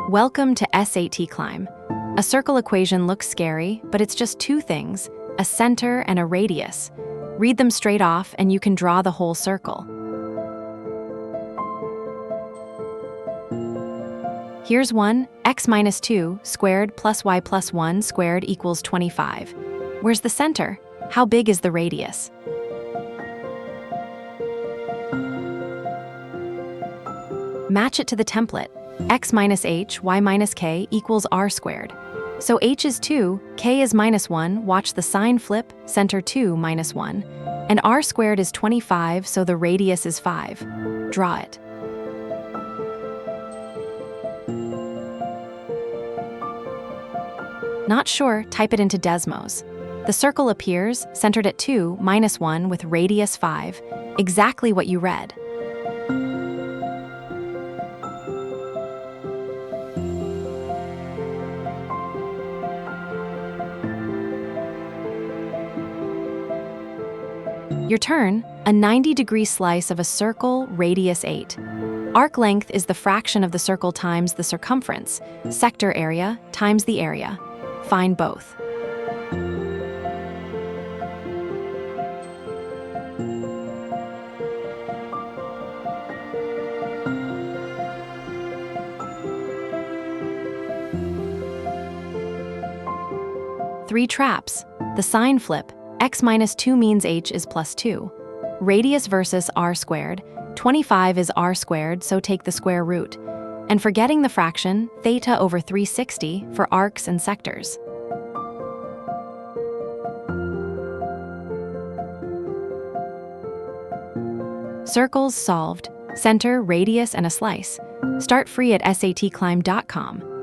Welcome to SAT Climb. A circle equation looks scary, but it's just two things, a center and a radius. Read them straight off and you can draw the whole circle. Here's one, x minus 2 squared plus y plus 1 squared equals 25. Where's the center? How big is the radius? Match it to the template. X minus h, y minus k equals r squared. So h is 2, k is minus 1, watch the sign flip, center 2 minus 1. And r squared is 25, so the radius is 5. Draw it. Not sure, type it into Desmos. The circle appears, centered at 2, minus 1 with radius 5. Exactly what you read. Your turn, a 90-degree slice of a circle, radius 8. Arc length is the fraction of the circle times the circumference, sector area times the area. Find both. Three traps. The sign flip. X minus 2 means h is plus 2. Radius versus r squared. 25 is r squared, so take the square root. And forgetting the fraction, theta over 360 for arcs and sectors. Circles solved. Center, radius, and a slice. Start free at satclimb.com.